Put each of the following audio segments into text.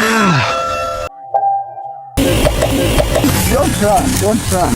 Don't try.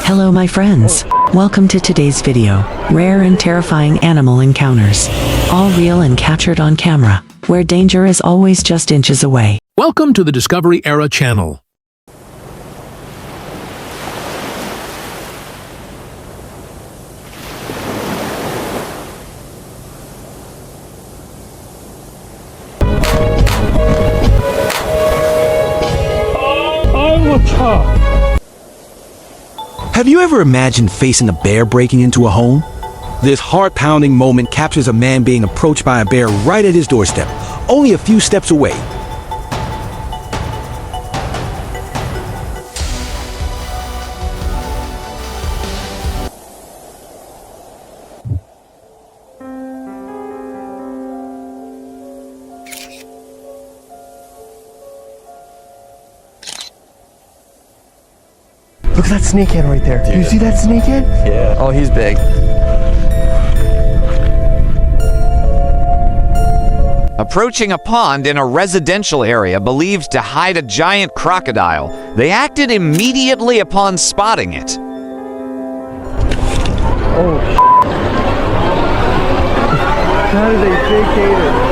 Hello my friends. Welcome to today's video. Rare and terrifying animal encounters. All real and captured on camera, where danger is always just inches away. Welcome to the Discovery Era channel. Have you ever imagined facing a bear breaking into a home? This heart-pounding moment captures a man being approached by a bear right at his doorstep, only a few steps away. Look at that snakehead right there. Do you see that snakehead? Yeah. Oh, he's big. Approaching a pond in a residential area believed to hide a giant crocodile, they acted immediately upon spotting it. Oh, that is a big gator.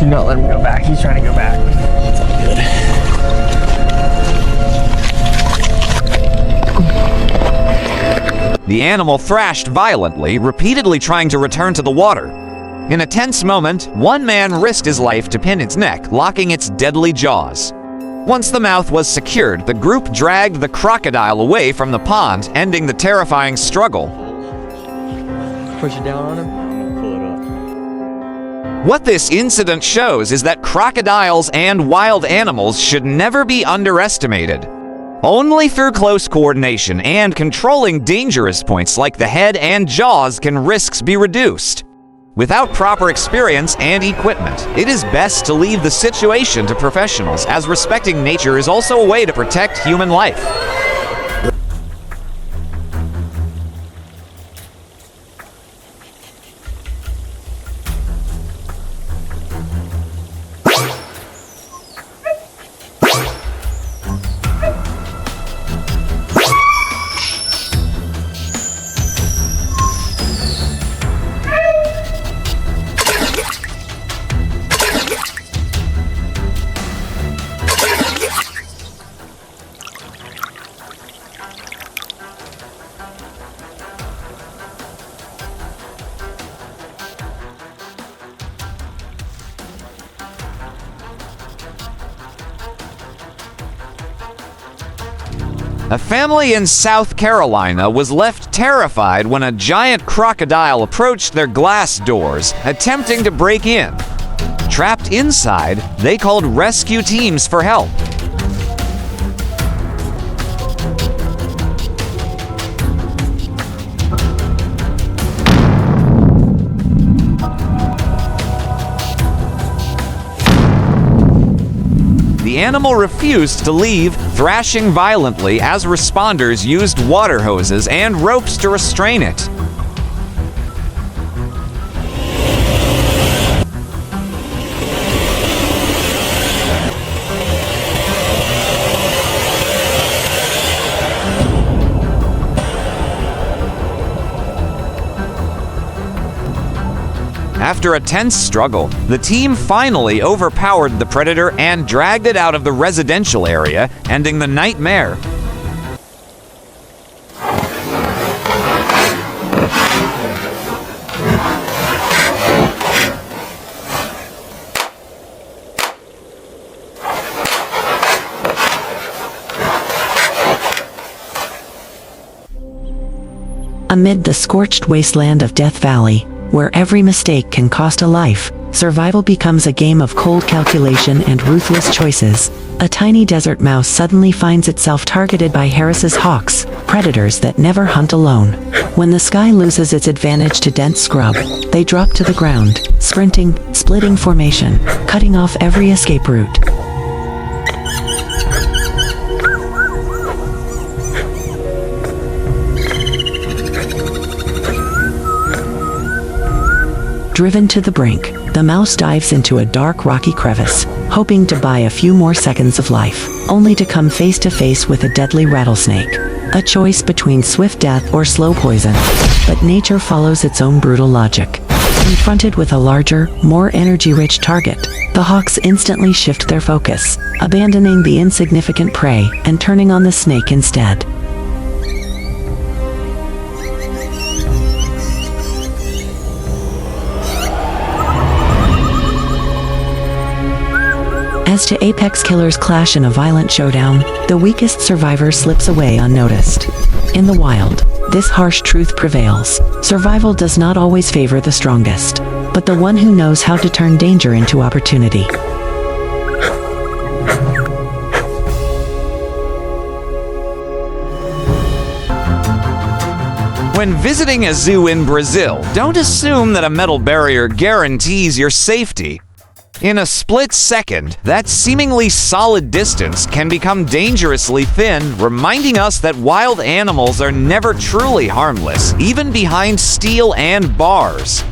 Do not let him go back. He's trying to go back. It's all good. The animal thrashed violently, repeatedly trying to return to the water. In a tense moment, one man risked his life to pin its neck, locking its deadly jaws. Once the mouth was secured, the group dragged the crocodile away from the pond, ending the terrifying struggle. Push it down on him. What this incident shows is that crocodiles and wild animals should never be underestimated. Only through close coordination and controlling dangerous points like the head and jaws can risks be reduced. Without proper experience and equipment, it is best to leave the situation to professionals, as respecting nature is also a way to protect human life. A family in South Carolina was left terrified when a giant crocodile approached their glass doors, attempting to break in. Trapped inside, they called rescue teams for help. The animal refused to leave, thrashing violently as responders used water hoses and ropes to restrain it. After a tense struggle, the team finally overpowered the predator and dragged it out of the residential area, ending the nightmare. Amid the scorched wasteland of Death Valley, where every mistake can cost a life, survival becomes a game of cold calculation and ruthless choices. A tiny desert mouse suddenly finds itself targeted by Harris's hawks, predators that never hunt alone. When the sky loses its advantage to dense scrub, they drop to the ground, sprinting, splitting formation, cutting off every escape route. Driven to the brink, the mouse dives into a dark rocky crevice, hoping to buy a few more seconds of life, only to come face to face with a deadly rattlesnake. A choice between swift death or slow poison, but nature follows its own brutal logic. Confronted with a larger, more energy-rich target, the hawks instantly shift their focus, abandoning the insignificant prey and turning on the snake instead. As two apex killers clash in a violent showdown, the weakest survivor slips away unnoticed. In the wild, this harsh truth prevails. Survival does not always favor the strongest, but the one who knows how to turn danger into opportunity. When visiting a zoo in Brazil, don't assume that a metal barrier guarantees your safety. In a split second, that seemingly solid distance can become dangerously thin, reminding us that wild animals are never truly harmless, even behind steel and bars.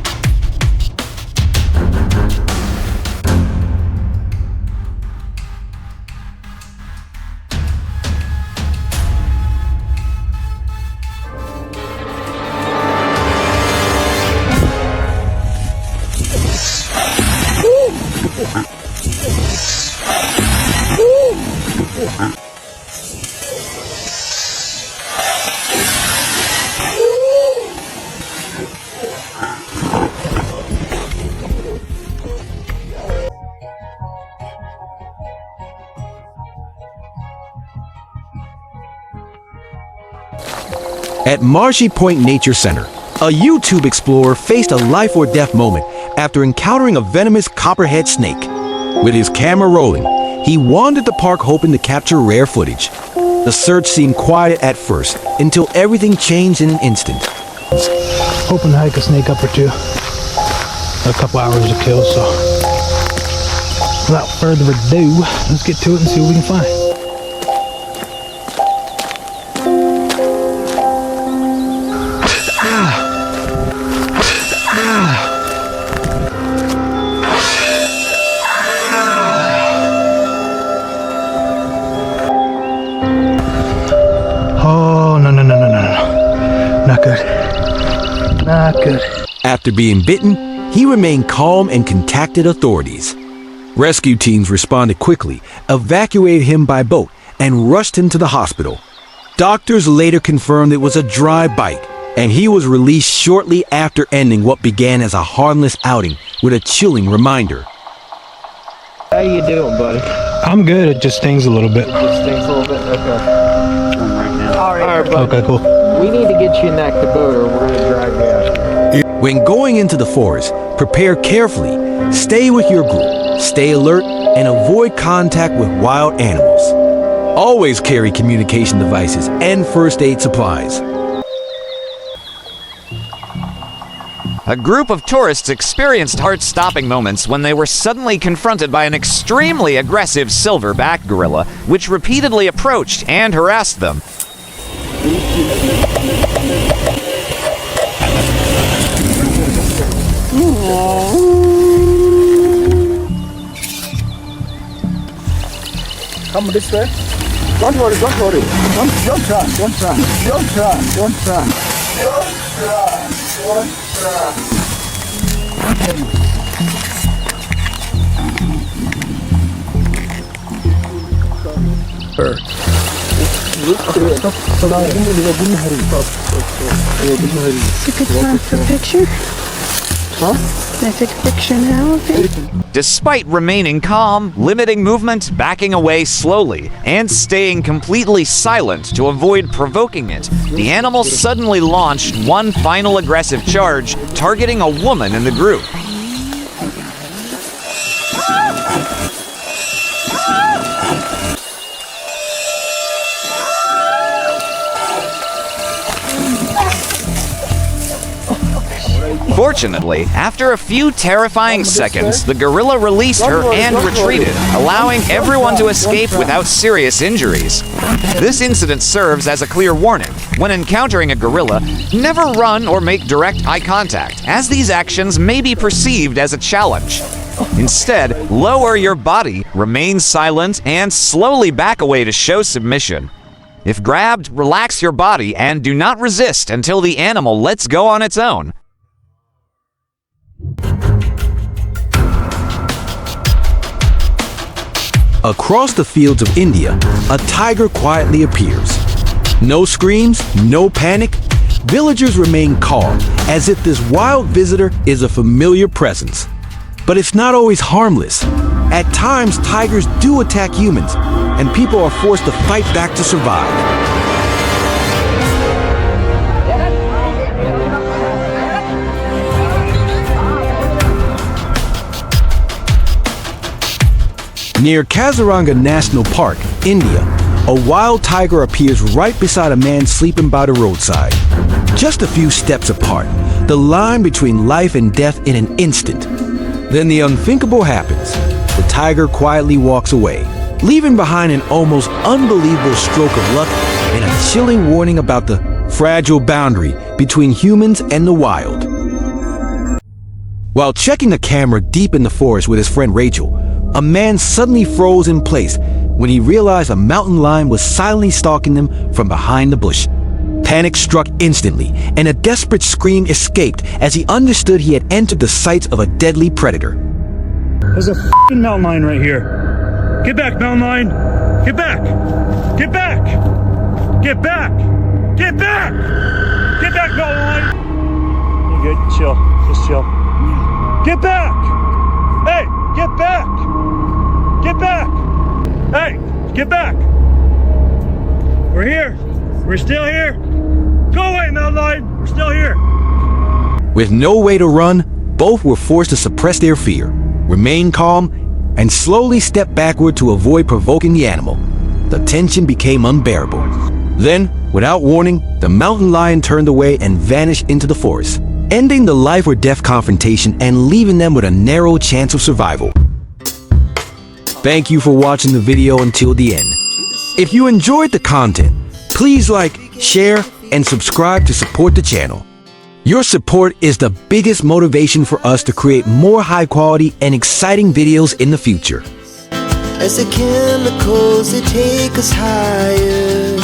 At Marshy Point Nature Center, a YouTube explorer faced a life or death moment after encountering a venomous copperhead snake. With his camera rolling, he wandered the park hoping to capture rare footage. The search seemed quiet at first, until everything changed in an instant. Hoping to hike a snake up or two. A couple hours to kill, so without further ado, let's get to it and see what we can find. Oh, no. Not good. Not good. After being bitten, he remained calm and contacted authorities. Rescue teams responded quickly, evacuated him by boat, and rushed him to the hospital. Doctors later confirmed it was a dry bite, and he was released shortly after ending what began as a harmless outing with a chilling reminder. How you doing, buddy? I'm good. It just stings a little bit. Just stinks a little bit? Okay. All right, buddy. Okay, cool. We need to get you in that Kubota or we're going to drag you out. When going into the forest, prepare carefully, stay with your group, stay alert, and avoid contact with wild animals. Always carry communication devices and first aid supplies. A group of tourists experienced heart-stopping moments when they were suddenly confronted by an extremely aggressive silverback gorilla, which repeatedly approached and harassed them. Come this way. Don't worry. Don't It's a good time for a picture. Huh? Can I take a picture now of it? Despite remaining calm, limiting movement, backing away slowly, and staying completely silent to avoid provoking it, the animal suddenly launched one final aggressive charge, targeting a woman in the group. Fortunately, after a few terrifying seconds, the gorilla released her and retreated, allowing everyone to escape without serious injuries. This incident serves as a clear warning. When encountering a gorilla, never run or make direct eye contact, as these actions may be perceived as a challenge. Instead, lower your body, remain silent, and slowly back away to show submission. If grabbed, relax your body and do not resist until the animal lets go on its own. Across the fields of India, a tiger quietly appears. No screams, no panic. Villagers remain calm, as if this wild visitor is a familiar presence. But it's not always harmless. At times, tigers do attack humans, and people are forced to fight back to survive. Near Kaziranga National Park, India, a wild tiger appears right beside a man sleeping by the roadside. Just a few steps apart, the line between life and death in an instant. Then the unthinkable happens. The tiger quietly walks away, leaving behind an almost unbelievable stroke of luck and a chilling warning about the fragile boundary between humans and the wild. While checking the camera deep in the forest with his friend Rachel, a man suddenly froze in place when he realized a mountain lion was silently stalking them from behind the bush. Panic struck instantly, and a desperate scream escaped as he understood he had entered the sights of a deadly predator. There's a f***ing mountain lion right here. Get back, mountain lion! Get back! Get back! Get back! Get back! Get back, mountain lion! You're good. Chill. Just chill. Get back! Hey! Get back! Get back! Hey! Get back! We're here! We're still here! Go away, mountain lion! We're still here! With no way to run, both were forced to suppress their fear, remain calm, and slowly step backward to avoid provoking the animal. The tension became unbearable. Then, without warning, the mountain lion turned away and vanished into the forest, ending the life or death confrontation and leaving them with a narrow chance of survival. Thank you for watching the video until the end. If you enjoyed the content, please like, share, and subscribe to support the channel. Your support is the biggest motivation for us to create more high-quality and exciting videos in the future. As the chemicals, they take us higher.